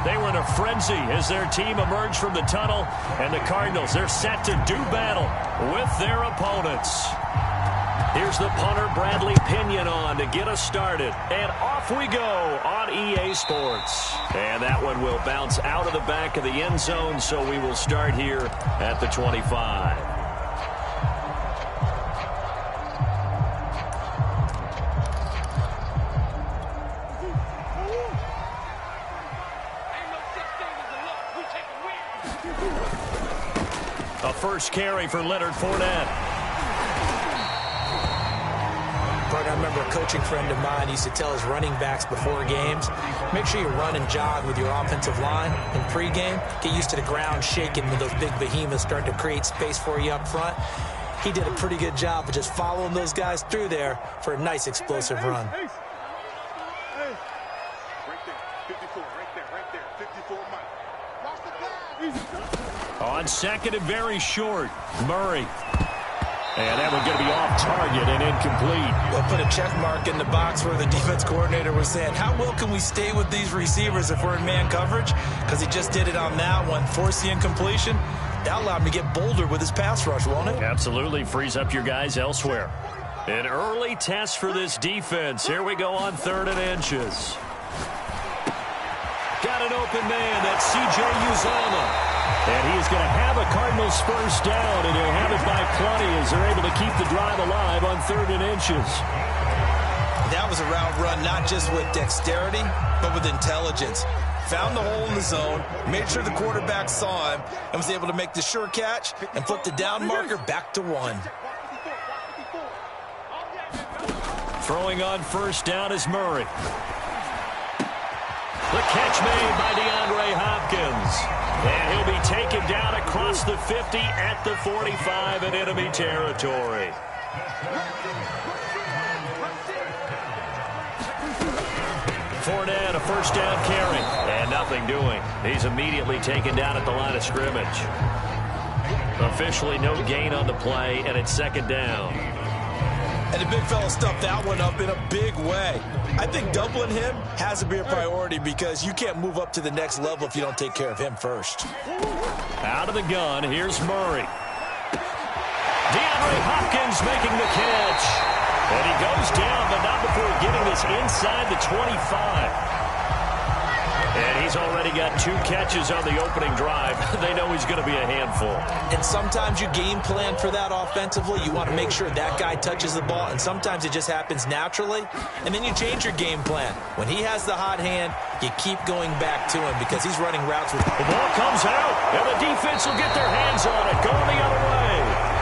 They were in a frenzy as their team emerged from the tunnel. And the Cardinals, they're set to do battle with their opponents. Here's the punter, Bradley Pinion, on to get us started. And off we go on EA Sports. And that one will bounce out of the back of the end zone, so we will start here at the 25. A first carry for Leonard Fournette. I remember a coaching friend of mine used to tell his running backs before games, make sure you run and jog with your offensive line in pregame. Get used to the ground shaking when those big behemoths start to create space for you up front. He did a pretty good job of just following those guys through there for a nice explosive run. On second and very short, Murray. And that one going to be off target and incomplete. We'll put a check mark in the box where the defense coordinator was saying, how well can we stay with these receivers if we're in man coverage? Because he just did it on that one, forced the incompletion. That allowed him to get bolder with his pass rush, won't it? Absolutely, frees up your guys elsewhere. An early test for this defense. Here we go on 3rd and inches. Got an open man. That's C.J. Uzomah. And he's going to have a Cardinals first down, and he'll have it by plenty as they're able to keep the drive alive on 3rd and inches. That was a route run not just with dexterity, but with intelligence. Found the hole in the zone, made sure the quarterback saw him, and was able to make the sure catch and flip the down marker back to 1. Throwing on first down is Murray. The catch made by DeAndre Hopkins. And he'll be taken down across the 50 at the 45 in enemy territory. Fournette, a first down carry. And nothing doing. He's immediately taken down at the line of scrimmage. Officially no gain on the play, and it's 2nd down. And the big fella stuffed that one up in a big way. I think doubling him has to be a priority because you can't move up to the next level if you don't take care of him first. Out of the gun, here's Murray. DeAndre Hopkins making the catch. And he goes down, but not before getting this inside the 25. And he's already got 2 catches on the opening drive. They know he's going to be a handful. And sometimes you game plan for that offensively. You want to make sure that guy touches the ball, and sometimes it just happens naturally. And then you change your game plan. When he has the hot hand, you keep going back to him because he's running routes with... The ball comes out, and the defense will get their hands on it, going the other way.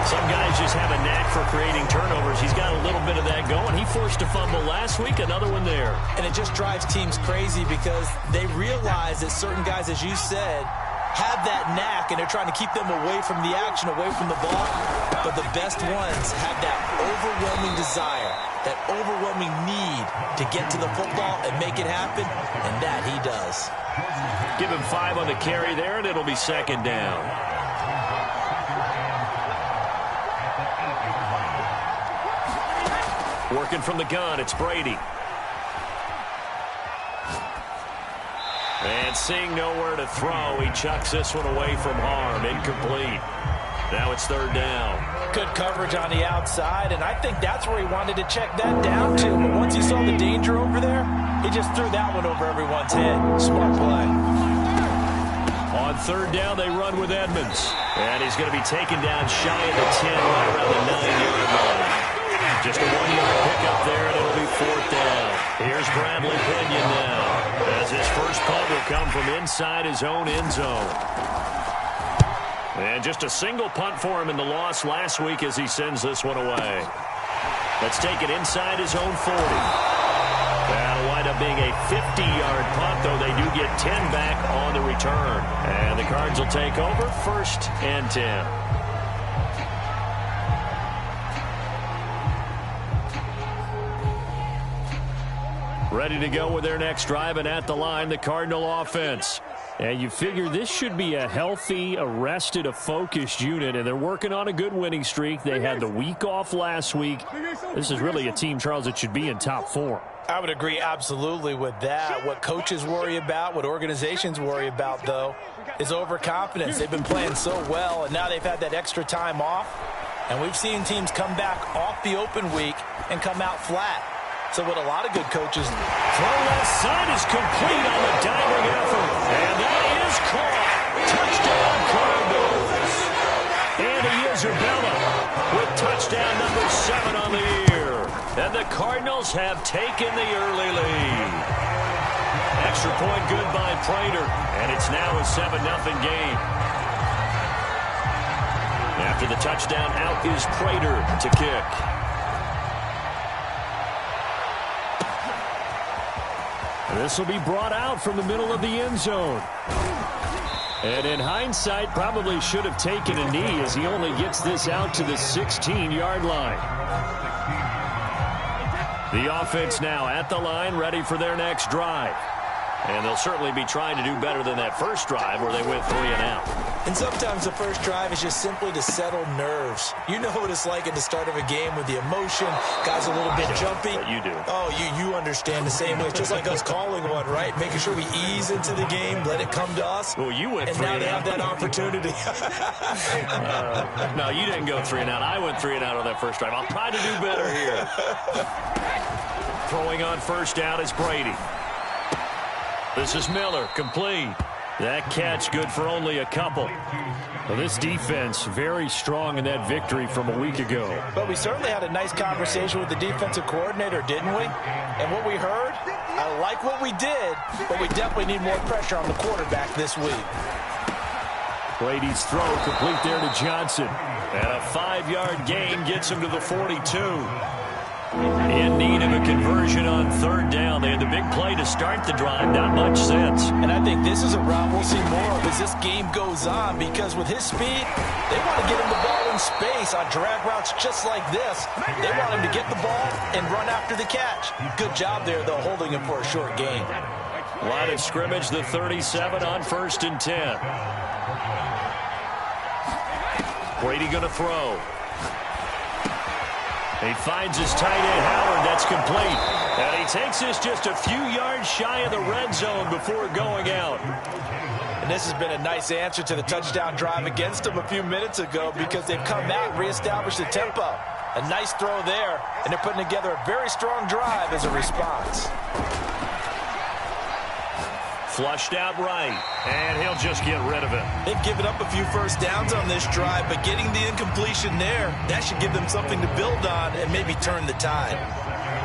Some guys just have a knack for creating turnovers. He's got a little bit of that going. He forced a fumble last week, another one there. And it just drives teams crazy because they realize that certain guys, as you said, have that knack, and they're trying to keep them away from the action, away from the ball. But the best ones have that overwhelming desire, that overwhelming need to get to the football and make it happen, and that he does. Give him 5 on the carry there, and it'll be 2nd down. Working from the gun, it's Brady. And seeing nowhere to throw, he chucks this one away from harm. Incomplete. Now it's 3rd down. Good coverage on the outside, and I think that's where he wanted to check that down to. But once he saw the danger over there, he just threw that one over everyone's head. Smart play. On 3rd down, they run with Edmonds. And he's going to be taken down shy of the 10, right around the 9-yard line. Just a 1-yard pickup there, and it'll be 4th down. Here's Bradley Pinion now, as his first punt will come from inside his own end zone. And just a single punt for him in the loss last week as he sends this one away. Let's take it inside his own 40. That'll wind up being a 50-yard punt, though they do get 10 back on the return. And the Cards will take over 1st and 10. Ready to go with their next drive, and at the line, the Cardinal offense. And you figure this should be a healthy, a rested, a focused unit, and they're working on a good winning streak. They had the week off last week. This is really a team, Charles, that should be in top form. I would agree absolutely with that. What coaches worry about, what organizations worry about, though, is overconfidence. They've been playing so well, and now they've had that extra time off. And we've seen teams come back off the open week and come out flat. So what a lot of good coaches... Throw left side is complete on the diving effort. And that is caught. Touchdown Cardinals. Andy Isabella with touchdown number 7 on the year. And the Cardinals have taken the early lead. Extra point good by Prater. And it's now a 7-0 game. After the touchdown, out is Prater to kick. This will be brought out from the middle of the end zone. And in hindsight, probably should have taken a knee as he only gets this out to the 16-yard line. The offense now at the line, ready for their next drive. And they'll certainly be trying to do better than that first drive where they went 3 and out. And sometimes the first drive is just simply to settle nerves. You know what it's like at the start of a game with the emotion. Guys a little bit jumpy. But you do. Oh, you understand the same way. It's just like us calling one, right? Making sure we ease into the game, let it come to us. Well, you went 3 and out. And now they out. have that opportunity. No, you didn't go 3 and out. I went 3 and out on that first drive. I'll try to do better here. Throwing on first down is Brady. This is Miller, complete. That catch good for only a couple. Well, this defense very strong in that victory from a week ago. But we certainly had a nice conversation with the defensive coordinator, didn't we? And what we heard, I like what we did, but we definitely need more pressure on the quarterback this week. Brady's throw complete there to Johnson. And a 5-yard gain gets him to the 42. In need of a conversion on third down. They had the big play to start the drive. Not much sense. And I think this is a route we'll see more of as this game goes on, because with his speed, they want to get him the ball in space on drag routes just like this. They want him to get the ball and run after the catch. Good job there, though, holding him for a short gain. Line of scrimmage, the 37 on 1st and 10. Brady going to throw. He finds his tight end, Howard. That's complete. And he takes this just a few yards shy of the red zone before going out. And this has been a nice answer to the touchdown drive against them a few minutes ago, because they've come out and reestablished the tempo. A nice throw there, and they're putting together a very strong drive as a response. Flushed out right, and he'll just get rid of it. They've given up a few first downs on this drive, but getting the incompletion there, that should give them something to build on and maybe turn the tide.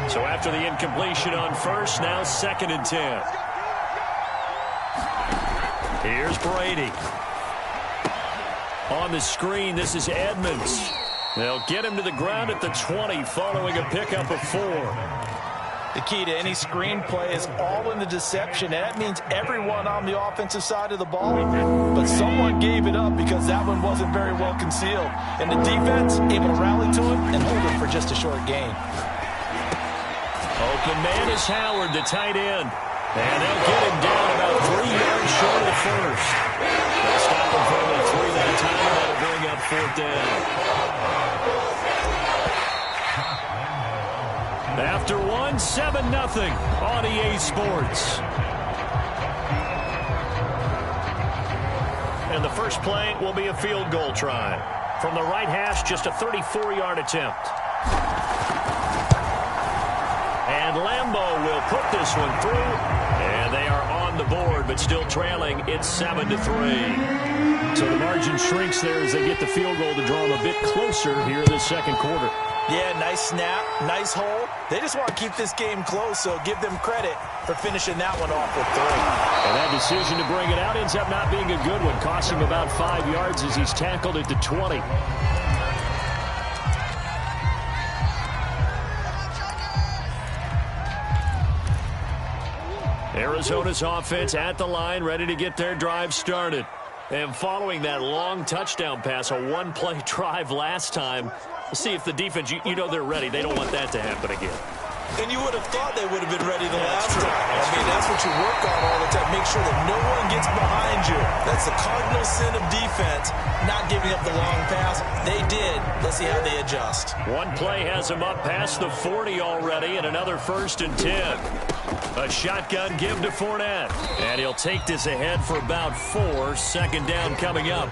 So after the incompletion on first, now 2nd and 10. Here's Brady. On the screen, this is Edmonds. They'll get him to the ground at the 20 following a pickup of 4. The key to any screen play is all in the deception, and that means everyone on the offensive side of the ball. But someone gave it up because that one wasn't very well concealed. And the defense able to rally to it and hold it for just a short gain. Open man is Howard, the tight end. And they'll get him down about 3 yards short of the first. They'll stop him for the 3 that time, and that'll bring up 4th down. After 1, 7-0 on EA Sports. And the first play will be a field goal try. From the right hash, just a 34-yard attempt. And Lambeau will put this one through. And they are on the board, but still trailing. It's 7-3. So the margin shrinks there as they get the field goal to draw them a bit closer here in the second quarter. Yeah, nice snap, nice hole. They just want to keep this game close, so give them credit for finishing that one off with 3. And that decision to bring it out ends up not being a good one. Cost him about 5 yards as he's tackled at the 20. Arizona's offense at the line, ready to get their drive started. And following that long touchdown pass, a one-play drive last time, let's see if the defense, you know they're ready. They don't want that to happen again. And you would have thought they would have been ready the last time. I mean, that's what you work on all the time. Make sure that no one gets behind you. That's the cardinal sin of defense, not giving up the long pass. They did. Let's see how they adjust. One play has him up past the 40 already, and another 1st and 10. A shotgun give to Fournette. And he'll take this ahead for about 4. 2nd down coming up.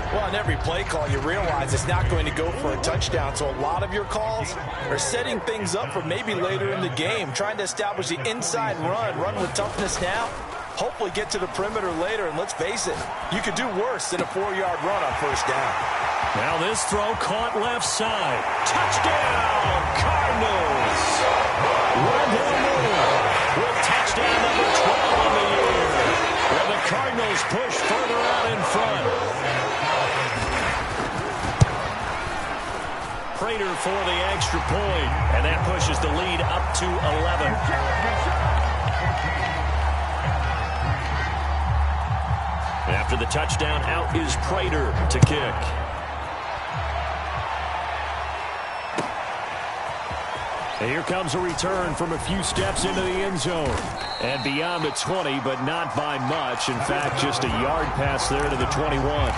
Well, on every play call, you realize it's not going to go for a touchdown. So a lot of your calls are setting things up for maybe later in the game, trying to establish the inside run with toughness now, hopefully get to the perimeter later. And let's face it, you could do worse than a 4-yard run on 1st down. Now this throw caught left side. Touchdown, Cardinals! Wendell Moore with touchdown number 12 of the year. Where the Cardinals push further out in front. Prater for the extra point, and that pushes the lead up to 11. After the touchdown, out is Prater to kick. And here comes a return from a few steps into the end zone. And beyond the 20, but not by much. In fact, just a yard pass there to the 21.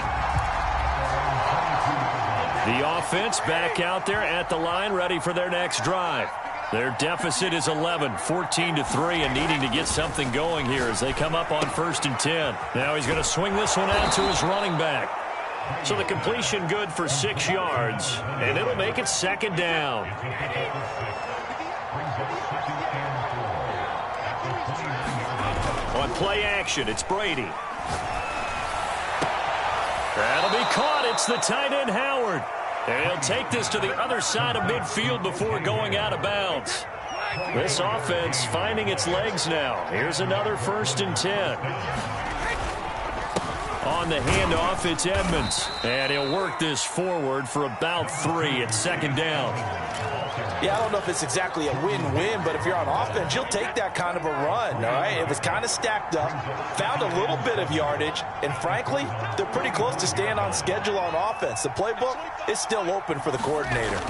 The offense back out there at the line, ready for their next drive. Their deficit is 11, 14-3, and needing to get something going here as they come up on 1st and 10. Now he's going to swing this one out to his running back. So the completion good for 6 yards, and it'll make it 2nd down. On play action, it's Brady. That'll be caught. It's the tight end, Howard. And he'll take this to the other side of midfield before going out of bounds. This offense finding its legs now. Here's another 1st and 10. On the handoff, it's Edmonds. And he'll work this forward for about 3 at 2nd down. Yeah, I don't know if it's exactly a win-win, but if you're on offense, you'll take that kind of a run, all right? It was kind of stacked up, found a little bit of yardage, and frankly, they're pretty close to staying on schedule on offense. The playbook is still open for the coordinator.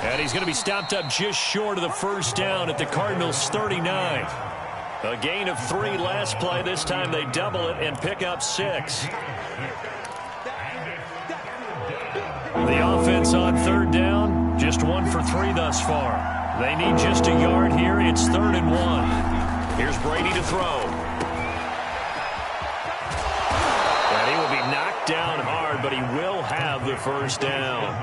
And he's going to be stopped up just short of the 1st down at the Cardinals' 39. A gain of 3 last play. This time they double it and pick up 6. The offense on 3rd down, just 1 for 3 thus far. They need just a yard here. It's 3rd and 1. Here's Brady to throw. And he will be knocked down hard, but he will have the 1st down.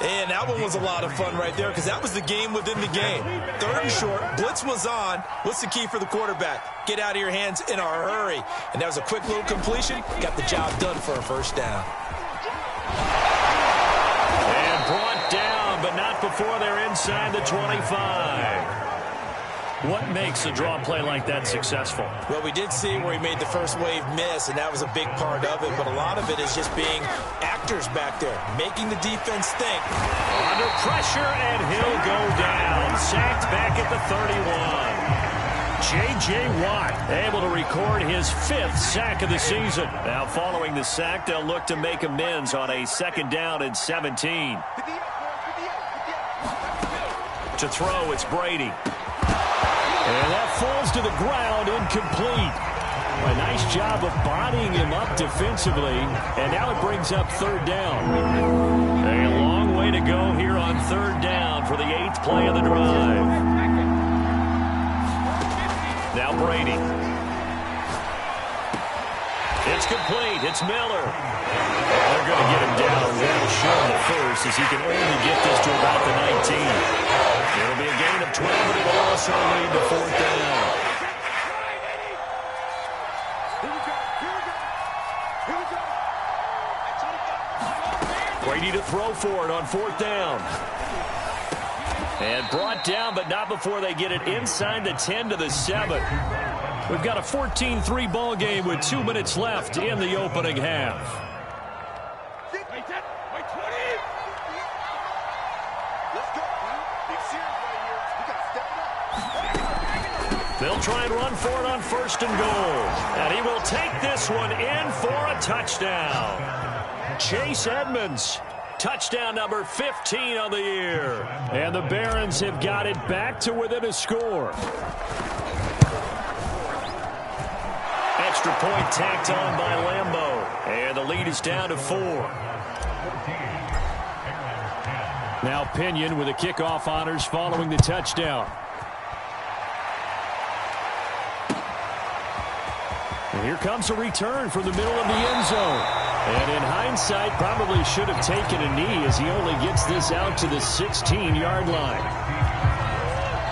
And that one was a lot of fun right there because that was the game within the game. 3rd and short, blitz was on. What's the key for the quarterback? Get out of your hands in a hurry. And that was a quick little completion. Got the job done for a 1st down. And brought down, but not before they're inside the 25. What makes a draw play like that successful? Well, we did see where he made the first wave miss, and that was a big part of it. But a lot of it is just being actors back there, making the defense think. Under pressure, and he'll go down. Sacked back at the 31. J.J. Watt able to record his 5th sack of the season. Now following the sack, they'll look to make amends on a 2nd down and 17. To throw, it's Brady. And that falls to the ground, incomplete. A nice job of bodying him up defensively. And now it brings up 3rd down. A long way to go here on 3rd down for the 8th play of the drive. Now Brady. It's complete. It's Miller. They're going to get him down well short of the 1st as he can only get this to about the 19. It'll be a gain of 12, but it'll also lead to 4th down. Brady to throw for it on 4th down. And brought down, but not before they get it inside the 10 to the 7. We've got a 14-3 ball game with 2 minutes left in the opening half. They'll try and run for it on 1st and goal. And he will take this one in for a touchdown. Chase Edmonds Touchdown number 15 on the year. And the Barons have got it back to within a score. Extra point tacked on by Lambeau. And the lead is down to 4. Now Pinion with the kickoff honors following the touchdown. And here comes a return from the middle of the end zone. And in hindsight, probably should have taken a knee as he only gets this out to the 16-yard line.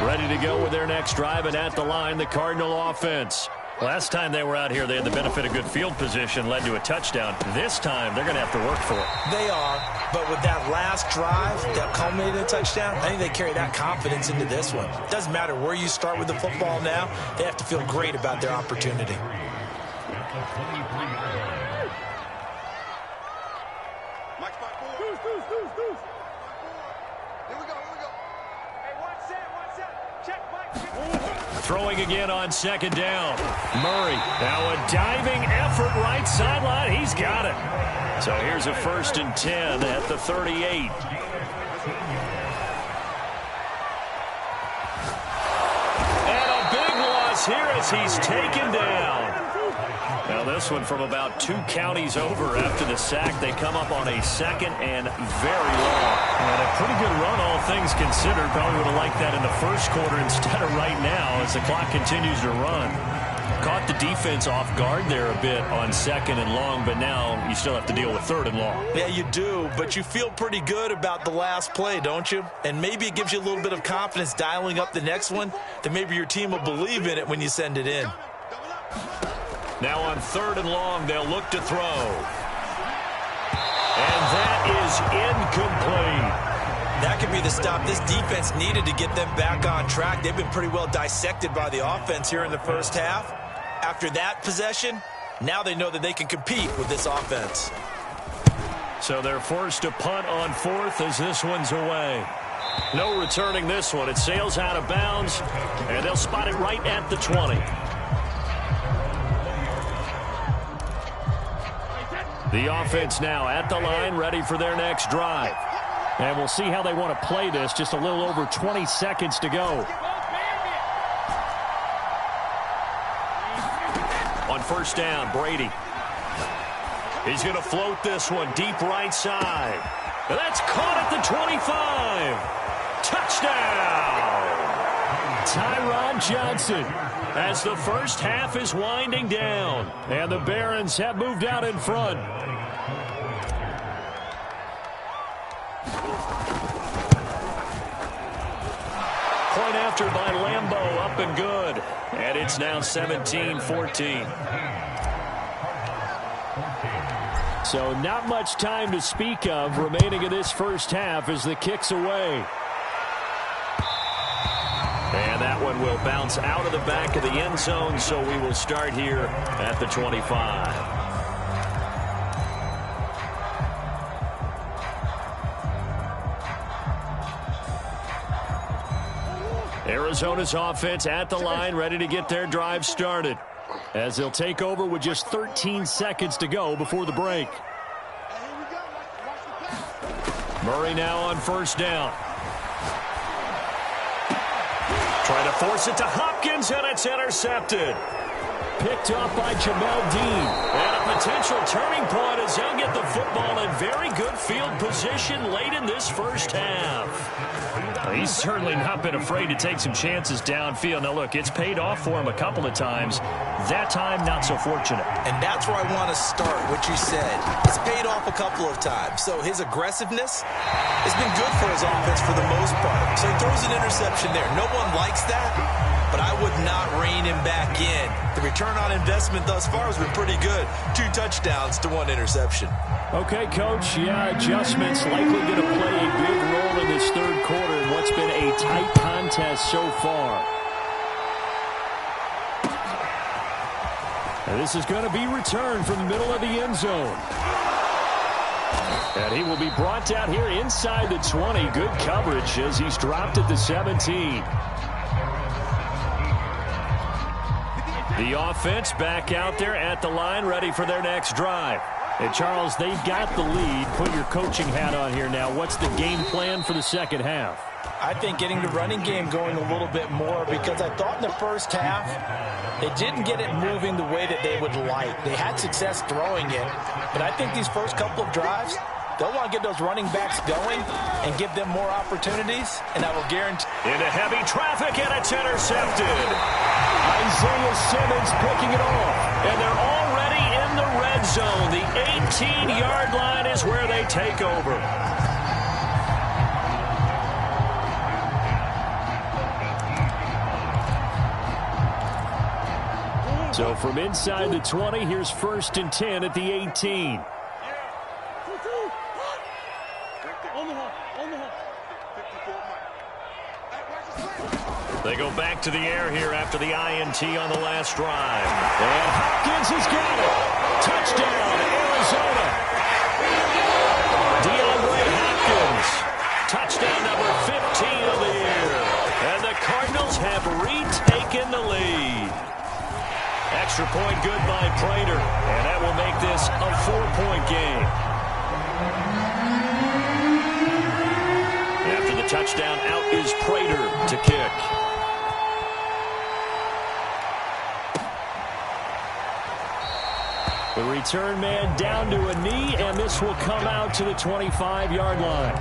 Ready to go with their next drive, and at the line, the Cardinal offense. Last time they were out here, they had the benefit of good field position, led to a touchdown. This time, they're going to have to work for it. They are, but with that last drive that culminated in a touchdown, I think they carry that confidence into this one. Doesn't matter where you start with the football now, they have to feel great about their opportunity. Throwing again on second down. Murray, now a diving effort right sideline. He's got it. So here's a 1st and 10 at the 38. And a big loss here as he's taken down. Now this one from about 2 counties over after the sack. They come up on a 2nd and very long. And a pretty good run, all things considered. Probably would have liked that in the first quarter instead of right now as the clock continues to run. Caught the defense off guard there a bit on 2nd and long, but now you still have to deal with 3rd and long. Yeah, you do, but you feel pretty good about the last play, don't you? And maybe it gives you a little bit of confidence dialing up the next one, that maybe your team will believe in it when you send it in. Now on 3rd and long, they'll look to throw. And that is incomplete. That could be the stop this defense needed to get them back on track. They've been pretty well dissected by the offense here in the first half. After that possession, now they know that they can compete with this offense. So they're forced to punt on 4th as this one's away. No returning this one. It sails out of bounds, and they'll spot it right at the 20. The offense now at the line, ready for their next drive. And we'll see how they want to play this. Just a little over 20 seconds to go. On 1st down, Brady. He's going to float this one deep right side. And that's caught at the 25. Touchdown! Tyron Johnson, as the first half is winding down. And the Barons have moved out in front. Point after by Lambeau, up and good. And it's now 17-14. So not much time to speak of remaining in this first half as the kick's away. And that one will bounce out of the back of the end zone, so we will start here at the 25. Arizona's offense at the line, ready to get their drive started, as they'll take over with just 13 seconds to go before the break. Murray now on 1st down. Trying to force it to Hopkins, and it's intercepted. Picked off by Jamel Dean. And a potential turning point as he'll get the football in very good field position late in this first half. He's certainly not been afraid to take some chances downfield. Now, look, it's paid off for him a couple of times. That time, not so fortunate. And that's where I want to start, what you said. It's paid off a couple of times. So his aggressiveness has been good for his offense for the most part. So he throws an interception there. No one likes that, but I would not rein him back in. The return on investment thus far has been pretty good. 2 touchdowns to 1 interception. Okay, Coach. Yeah, adjustments likely going to play a big role in this third quarter in what's been a tight contest so far. And this is going to be returned from the middle of the end zone. And he will be brought down here inside the 20. Good coverage as he's dropped at the 17. The offense back out there at the line, ready for their next drive. And Charles, they've got the lead. Put your coaching hat on here now. What's the game plan for the second half? I think getting the running game going a little bit more, because I thought in the first half they didn't get it moving the way that they would like. They had success throwing it, but I think these first couple of drives, they'll want to get those running backs going and give them more opportunities, and I will guarantee. Into heavy traffic, and it's intercepted. Isaiah Simmons picking it off, and they're already in the red zone. The 18-yard line is where they take over. So from inside the 20, here's 1st and 10 at the 18. They go back to the air here after the INT on the last drive. And Hopkins has got it. Touchdown, Arizona. DeAndre Hopkins. Touchdown number 15 of the year. And the Cardinals have retaken the lead. Extra point good by Prater, and that will make this a 4-point game. After the touchdown, out is Prater to kick. The return man down to a knee, and this will come out to the 25-yard line.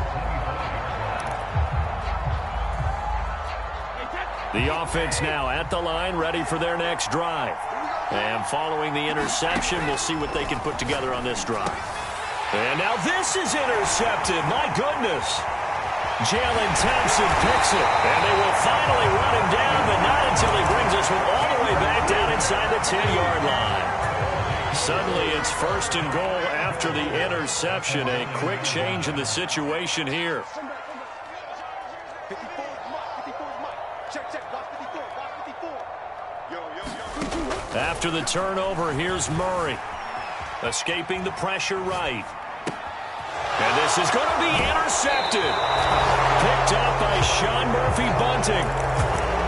The offense now at the line, ready for their next drive. And following the interception, we'll see what they can put together on this drive. And now this is intercepted. My goodness. Jalen Thompson picks it. And they will finally run him down, but not until he brings this one all the way back down inside the 10-yard line. Suddenly it's 1st and goal after the interception. A quick change in the situation here. After the turnover, here's Murray. Escaping the pressure right. And this is going to be intercepted. Picked up by Sean Murphy-Bunting.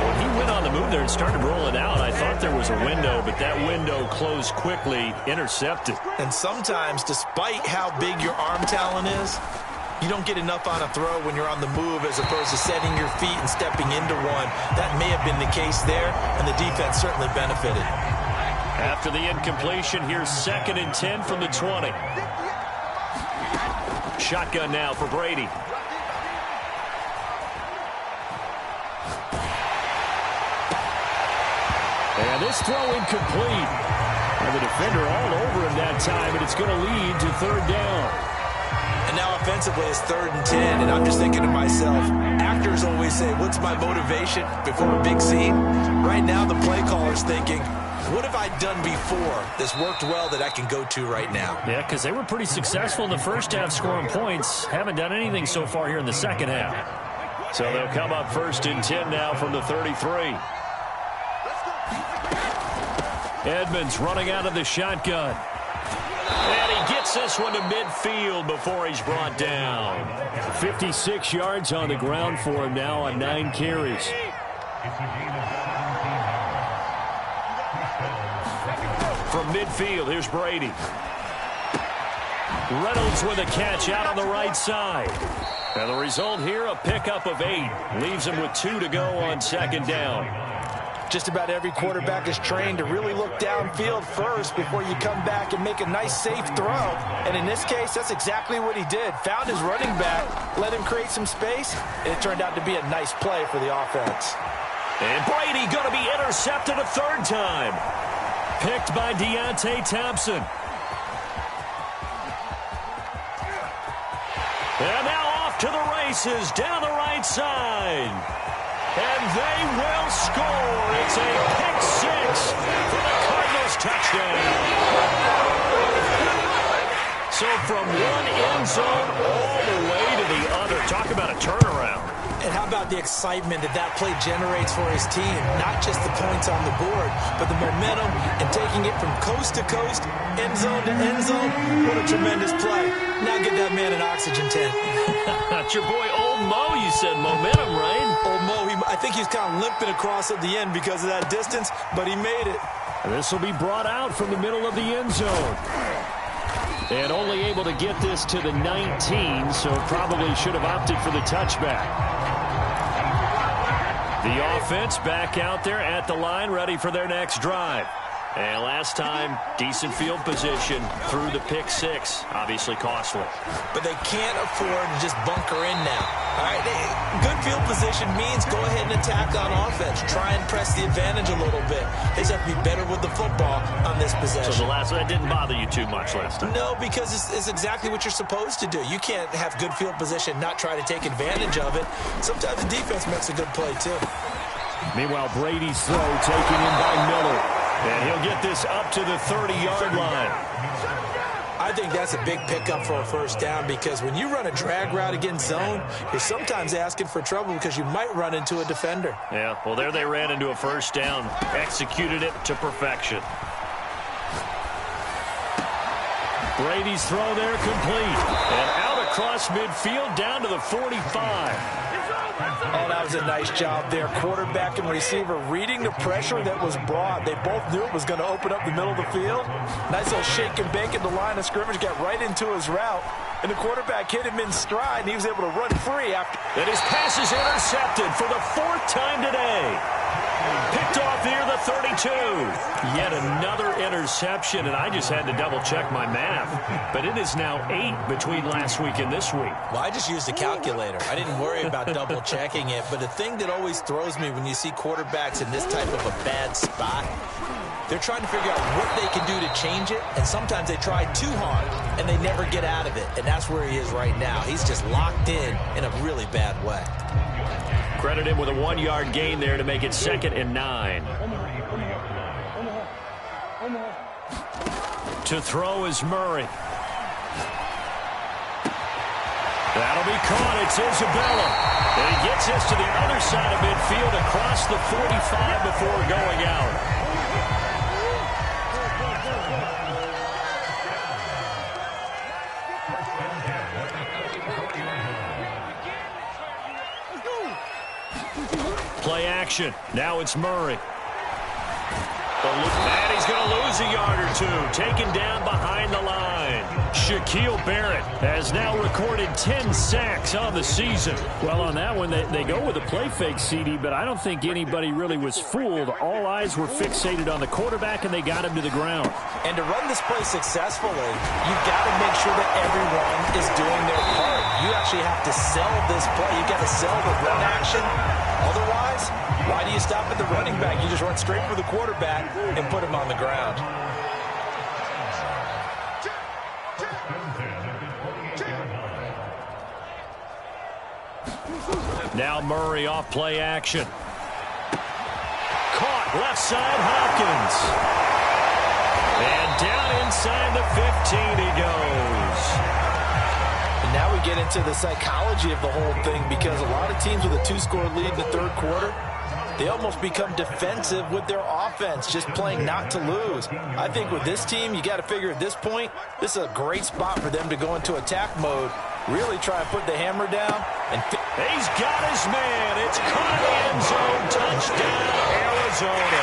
When he went on the move there and started rolling out, I thought there was a window, but that window closed quickly. Intercepted. And sometimes, despite how big your arm talent is, you don't get enough on a throw when you're on the move as opposed to setting your feet and stepping into one. That may have been the case there, and the defense certainly benefited. After the incompletion, here's 2nd and 10 from the 20. Shotgun now for Brady. And this throw incomplete. And the defender all over him that time, and it's going to lead to 3rd down. And now offensively it's 3rd and 10, and I'm just thinking to myself, actors always say, what's my motivation before a big scene? Right now the play caller's thinking, what have I done before that's worked well that I can go to right now? Yeah, because they were pretty successful in the first half scoring points. Haven't done anything so far here in the second half. So they'll come up 1st and 10 now from the 33. Edmonds running out of the shotgun. And he gets this one to midfield before he's brought down. 56 yards on the ground for him now on 9 carries. From midfield, here's Brady. Reynolds with a catch out on the right side. And the result here, a pickup of 8. Leaves him with 2 to go on 2nd down. Just about every quarterback is trained to really look downfield first before you come back and make a nice, safe throw. And in this case, that's exactly what he did. Found his running back, let him create some space, and it turned out to be a nice play for the offense. And Brady going to be intercepted a 3rd time. Picked by Deontay Thompson. And now off to the races down the right side. And they will score. It's a pick 6 for the Cardinals touchdown. So from one end zone all the way to the other. Talk about a turnaround. And how about the excitement that play generates for his team? Not just the points on the board, but the momentum and taking it from coast to coast, end zone to end zone. What a tremendous play. Now get that man an oxygen tent. That's your boy Old Mo, you said. Momentum, right? Old Mo, I think he's kind of limping across at the end because of that distance, but he made it. And this will be brought out from the middle of the end zone. And only able to get this to the 19, so probably should have opted for the touchback. The offense back out there at the line, ready for their next drive. And last time, decent field position through the pick six. Obviously costly. But they can't afford to just bunker in now. All right, good field position means go ahead and attack on offense. Try and press the advantage a little bit. They just have to be better with the football on this possession. So that didn't bother you too much last time? No, because it's exactly what you're supposed to do. You can't have good field position, not try to take advantage of it. Sometimes the defense makes a good play, too. Meanwhile, Brady's throw taken in by Miller. And he'll get this up to the 30-yard line. I think that's a big pickup for a first down because when you run a drag route against zone, you're sometimes asking for trouble because you might run into a defender. Yeah, well, there they ran into a first down, executed it to perfection. Brady's throw there complete. And out across midfield down to the 45. Oh, that was a nice job there. Quarterback and receiver reading the pressure that was brought. They both knew it was going to open up the middle of the field. Nice little shake and bake at the line of scrimmage. Got right into his route. And the quarterback hit him in stride, and he was able to run free after. And his pass is intercepted for the 4th time today. Picked off near the 32. Yet another interception, and I just had to double-check my math. But it is now 8 between last week and this week. Well, I just used a calculator. I didn't worry about double-checking it. But the thing that always throws me when you see quarterbacks in this type of a bad spot, they're trying to figure out what they can do to change it, and sometimes they try too hard, and they never get out of it. And that's where he is right now. He's just locked in a really bad way. Credit him with a 1-yard gain there to make it 2nd and 9. To throw is Murray. That'll be caught. It's Isabella. And he gets us to the other side of midfield across the 45 before going out. Play action. Now it's Murray. And he's going to lose a yard or two. Taken down behind the line. Shaquille Barrett has now recorded 10 sacks on the season. Well, on that one, they go with a play fake, CD, but I don't think anybody really was fooled. All eyes were fixated on the quarterback, and they got him to the ground. And to run this play successfully, you've got to make sure that everyone is doing their part. You actually have to sell this play. You've got to sell the run action. Otherwise, why do you stop at the running back? You just run straight for the quarterback and put him on the ground. Now Murray off play action. Caught left side Hopkins. And down inside the 15 he goes. And now we get into the psychology of the whole thing because a lot of teams with a 2-score lead in the third quarter, they almost become defensive with their offense, just playing not to lose. I think with this team, you got to figure at this point, this is a great spot for them to go into attack mode, really try and put the hammer down. And he's got his man. It's caught in the end zone. Touchdown, Arizona.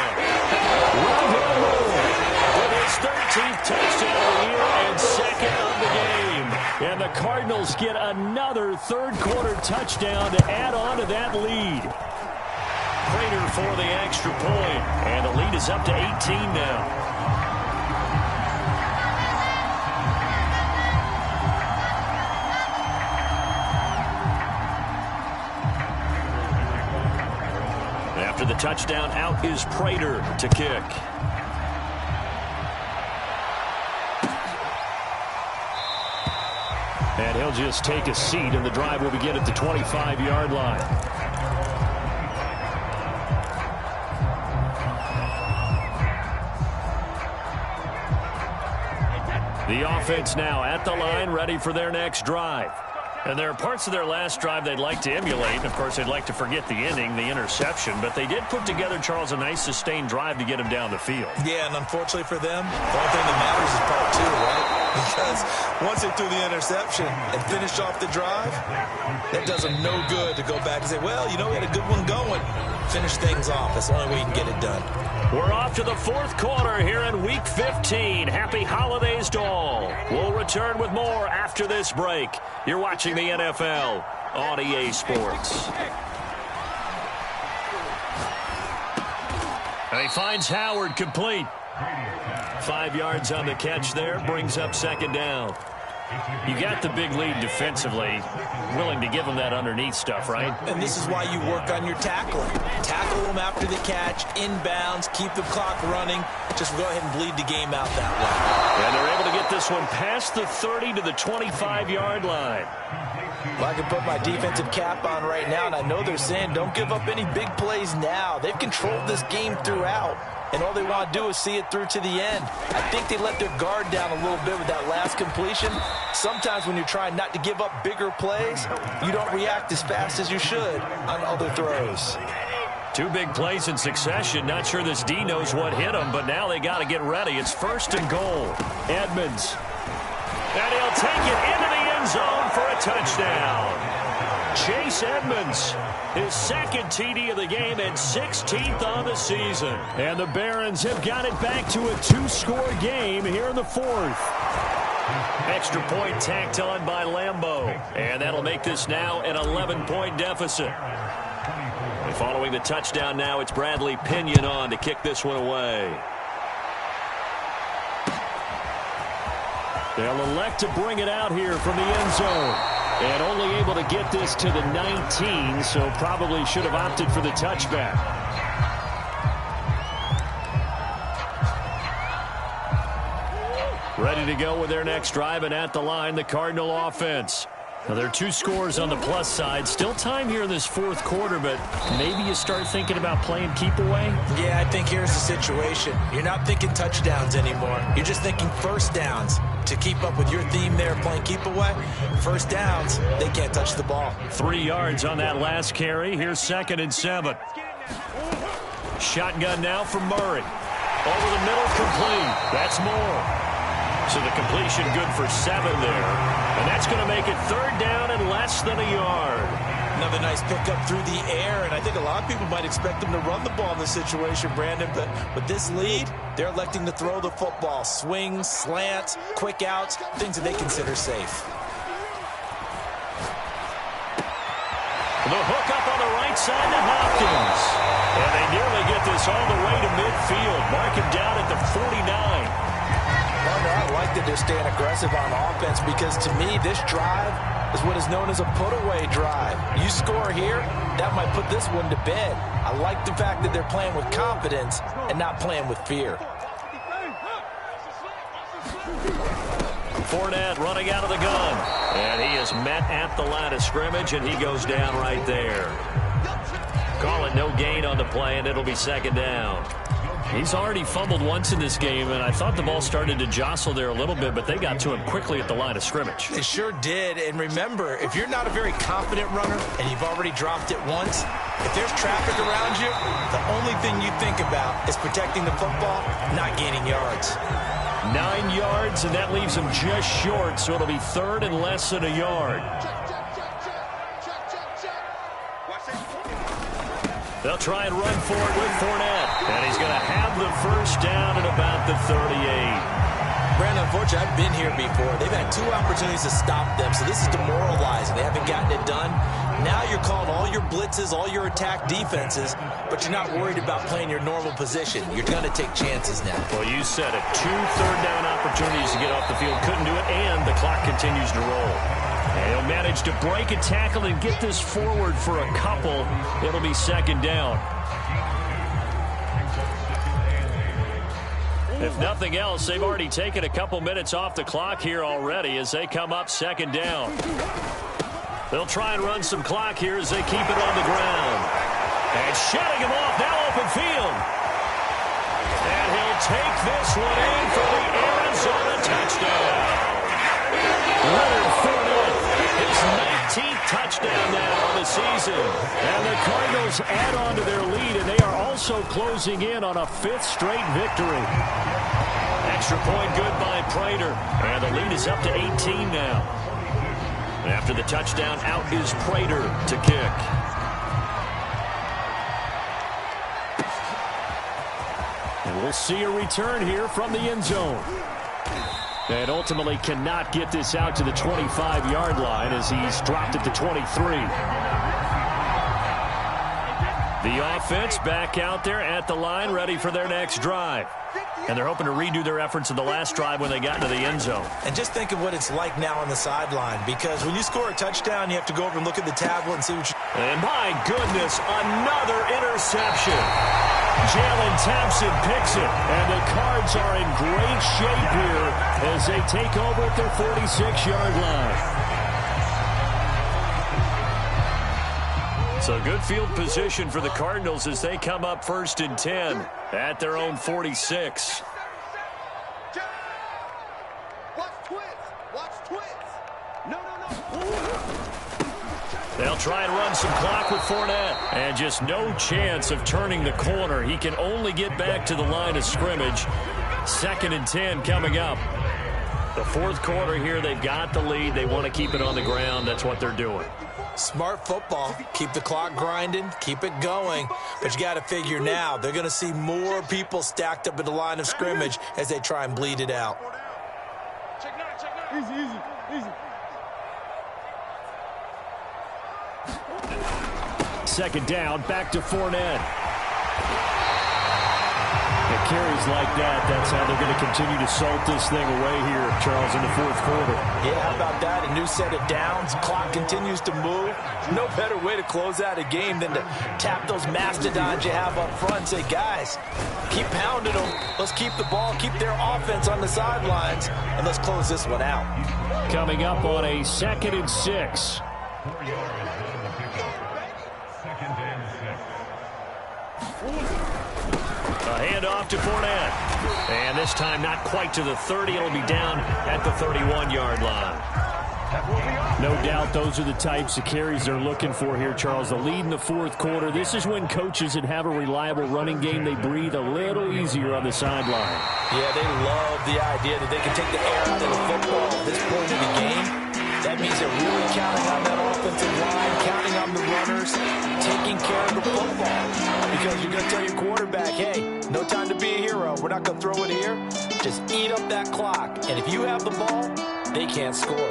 With his 13th touchdown of the year and 2nd of the game. And the Cardinals get another third-quarter touchdown to add on to that lead. Prater for the extra point. And the lead is up to 18 now. After the touchdown, out is Prater to kick. And he'll just take a seat, and the drive will begin at the 25-yard line. The offense now at the line, ready for their next drive. And there are parts of their last drive they'd like to emulate. And, of course, they'd like to forget the inning, the interception. But they did put together, Charles, a nice sustained drive to get him down the field. Yeah, and unfortunately for them, the only thing that matters is part 2, right? Because once they threw the interception and finished off the drive, that does them no good to go back and say, well, you know, we had a good one going. Finish things off. That's the only way you can get it done. We're off to the fourth quarter here in Week 15. Happy holidays to all. We'll return with more after this break. You're watching the NFL on EA Sports. And he finds Howard complete. 5 yards on the catch there. Brings up second down. You got the big lead defensively. Willing to give them that underneath stuff, right? And this is why you work on your tackling. Tackle them after the catch, inbounds, keep the clock running. Just go ahead and bleed the game out that way. And they're able to get this one past the 30 to the 25-yard line. Well, I can put my defensive cap on right now, and I know they're saying don't give up any big plays now. They've controlled this game throughout, and all they want to do is see it through to the end. I think they let their guard down a little bit with that last completion. Sometimes when you're trying not to give up bigger plays, you don't react as fast as you should on other throws. 2 big plays in succession. Not sure this D knows what hit him, but now they got to get ready. It's first and goal. Edmonds. And he'll take it into the end zone for a touchdown. Chase Edmonds, his second TD of the game and 16th on the season. And the Barons have got it back to a 2-score game here in the fourth. Extra point tacked on by Lambeau. And that'll make this now an 11-point deficit. And following the touchdown now, it's Bradley Pinion on to kick this one away. They'll elect to bring it out here from the end zone. And only able to get this to the 19, so probably should have opted for the touchback. Ready to go with their next drive, and at the line, the Cardinal offense. Now, there are 2 scores on the plus side. Still time here in this fourth quarter, but maybe you start thinking about playing keep away? Yeah, I think here's the situation. You're not thinking touchdowns anymore. You're just thinking first downs. To keep up with your theme there, playing keep away, first downs, they can't touch the ball. 3 yards on that last carry. Here's 2nd and 7. Shotgun now from Murray. Over the middle, complete. That's more. So the completion good for 7 there. And that's going to make it 3rd down and less than a yard. Another nice pickup through the air, and I think a lot of people might expect them to run the ball in this situation, Brandon, but with this lead, they're electing to throw the football. Swings, slants, quick outs, things that they consider safe. The hook up on the right side to Hopkins. And they nearly get this all the way to midfield. Mark him down at the 49. I like that they're staying aggressive on offense because, to me, this drive is what is known as a put-away drive. You score here, that might put this one to bed. I like the fact that they're playing with confidence and not playing with fear. Fournette running out of the gun. And he is met at the line of scrimmage, and he goes down right there. Call it no gain on the play, and it'll be 2nd down. He's already fumbled once in this game, and I thought the ball started to jostle there a little bit, but they got to him quickly at the line of scrimmage. They sure did, and remember, if you're not a very confident runner and you've already dropped it once, if there's traffic around you, the only thing you think about is protecting the football, not gaining yards. 9 yards, and that leaves him just short, so it'll be 3rd and less than a yard. They'll try and run for it with Fournette. And he's going to have the first down at about the 38. Brandon, unfortunately, I've been here before. They've had 2 opportunities to stop them, so this is demoralizing. They haven't gotten it done. Now you're calling all your blitzes, all your attack defenses, but you're not worried about playing your normal position. You're going to take chances now. Well, you said it. 2 third-down opportunities to get off the field. Couldn't do it, and the clock continues to roll. And he'll manage to break a tackle and get this forward for a couple. It'll be 2nd down. If nothing else, they've already taken a couple minutes off the clock here already as they come up 2nd down. They'll try and run some clock here as they keep it on the ground. And shutting him off, now open field. And he'll take this one in for the Arizona touchdown. Leonard Fournette, his 19th touchdown now on the season. And the Cardinals add on to their lead, and they are also closing in on a 5th straight victory. Extra point good by Prater. And the lead is up to 18 now. After the touchdown, out is Prater to kick. And we'll see a return here from the end zone. And ultimately cannot get this out to the 25-yard line as he's dropped it to 23. The offense back out there at the line, ready for their next drive. And they're hoping to redo their efforts in the last drive when they got into the end zone. And just think of what it's like now on the sideline, because when you score a touchdown, you have to go over and look at the tablet and see what you... And my goodness, another interception. Jalen Thompson picks it, and the Cards are in great shape here as they take over at their 46-yard line. So good field position for the Cardinals as they come up 1st and 10 at their own 46. They'll try and run some clock with Fournette. And just no chance of turning the corner. He can only get back to the line of scrimmage. 2nd and 10 coming up. The fourth quarter here, they've got the lead. They want to keep it on the ground. That's what they're doing. Smart football. Keep the clock grinding. Keep it going. But you got to figure now, they're going to see more people stacked up at the line of scrimmage as they try and bleed it out. Easy. 2nd down, back to Fournette. It carries like that. That's how they're going to continue to salt this thing away here, Charles, in the fourth quarter. Yeah, how about that? A new set of downs. Clock continues to move. No better way to close out a game than to tap those mastodons you have up front and say, guys, keep pounding them. Let's keep the ball, keep their offense on the sidelines, and let's close this one out. Coming up on a 2nd and 6. A handoff to Fournette. And this time not quite to the 30. It'll be down at the 31-yard line. No doubt those are the types of carries they're looking for here, Charles. The lead in the fourth quarter. This is when coaches that have a reliable running game, they breathe a little easier on the sideline. Yeah, they love the idea that they can take the air out of the football at this point in the game. That means they're really counting on that offensive line, counting on the runners, taking care of the football. Because you're going to tell your quarterback, hey, no time to be a hero. We're not going to throw it here. Just eat up that clock. And if you have the ball, they can't score.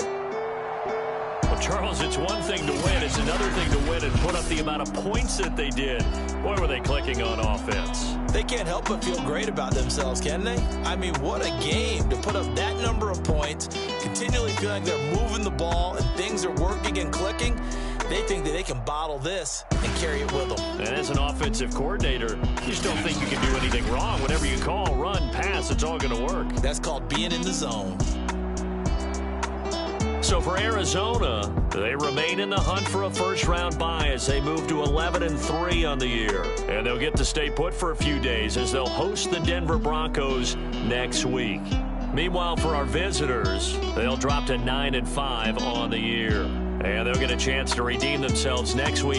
Well, Charles, it's one thing to win. It's another thing to win and put up the amount of points that they did. Boy, were they clicking on offense. They can't help but feel great about themselves, can they? I mean, what a game to put up that number of points, continually feeling they're moving the ball and things are working and clicking. They think that they can bottle this and carry it with them. And as an offensive coordinator, you just don't think you can do anything wrong. Whatever you call, run, pass, it's all going to work. That's called being in the zone. So for Arizona, they remain in the hunt for a first-round bye as they move to 11-3 on the year. And they'll get to stay put for a few days as they'll host the Denver Broncos next week. Meanwhile, for our visitors, they'll drop to 9-5 on the year. And they'll get a chance to redeem themselves next week